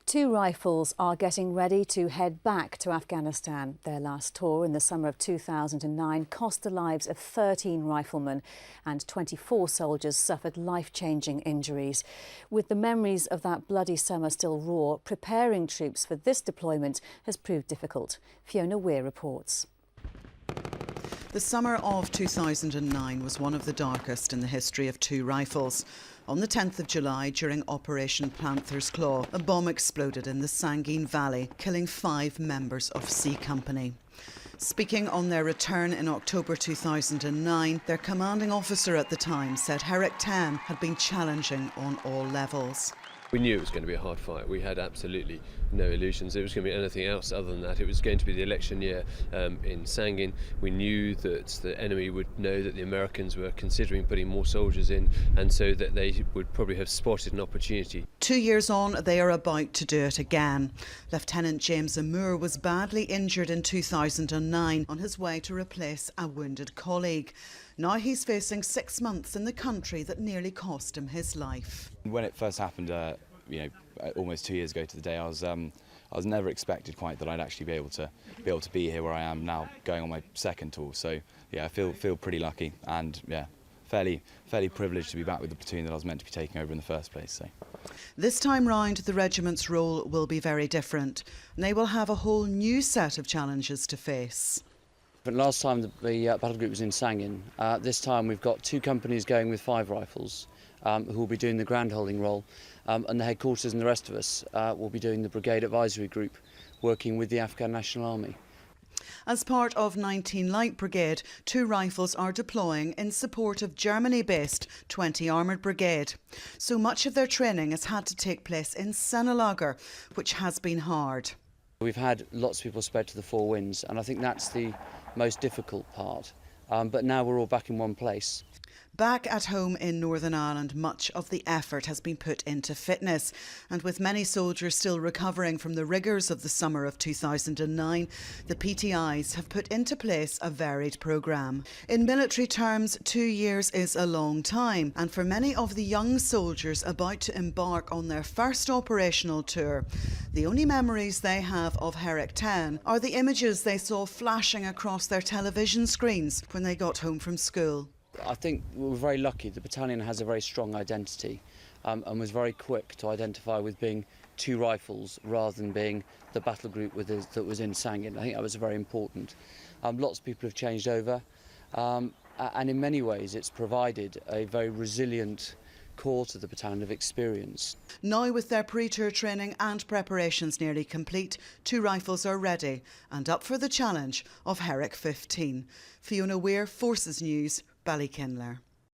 Two Rifles are getting ready to head back to Afghanistan. Their last tour in the summer of 2009 cost the lives of 13 riflemen, and 24 soldiers suffered life-changing injuries. With the memories of that bloody summer still raw, preparing troops for this deployment has proved difficult. Fiona Weir reports. The summer of 2009 was one of the darkest in the history of Two Rifles. On the 10th of July, during Operation Panther's Claw, a bomb exploded in the Sangin Valley, killing 5 members of C Company. Speaking on their return in October 2009, their commanding officer at the time said Herrick 10 had been challenging on all levels. We knew it was going to be a hard fight. We had absolutely no illusions it was going to be anything else other than that. It was going to be the election year in Sangin. We knew that the enemy would know that the Americans were considering putting more soldiers in, and so that they would probably have spotted an opportunity. 2 years on, they are about to do it again. Lieutenant James Moore was badly injured in 2009 on his way to replace a wounded colleague. Now he's facing 6 months in the country that nearly cost him his life. When it first happened, almost 2 years ago to the day, I was never expected quite that I'd actually be able to be here where I am now, going on my second tour. So yeah, I feel pretty lucky, and yeah, fairly privileged to be back with the platoon that I was meant to be taking over in the first place. So. This time round, the regiment's role will be very different. They will have a whole new set of challenges to face. Last time the battle group was in Sangin. This time we've got 2 companies going with 5 rifles who will be doing the ground holding role, and the headquarters and the rest of us will be doing the brigade advisory group, working with the Afghan National Army. As part of 19 Light Brigade, 2 Rifles are deploying in support of Germany-based 20 Armoured Brigade. So much of their training has had to take place in Senelager, which has been hard. We've had lots of people spread to the 4 winds, and I think that's the most difficult part. But now we're all back in one place. Back at home in Northern Ireland, much of the effort has been put into fitness. And with many soldiers still recovering from the rigours of the summer of 2009, the PTIs have put into place a varied programme. In military terms, 2 years is a long time. And for many of the young soldiers about to embark on their first operational tour, the only memories they have of Herrick 10 are the images they saw flashing across their television screens when they got home from school. I think we're very lucky. The battalion has a very strong identity and was very quick to identify with being 2 Rifles rather than being the battle group that was in Sangin. I think that was very important. Lots of people have changed over, and in many ways it's provided a very resilient core to the battalion of experience. Now, with their pre-tour training and preparations nearly complete, 2 Rifles are ready and up for the challenge of Herrick 15. Fiona Weir, Forces News, Ballykindler.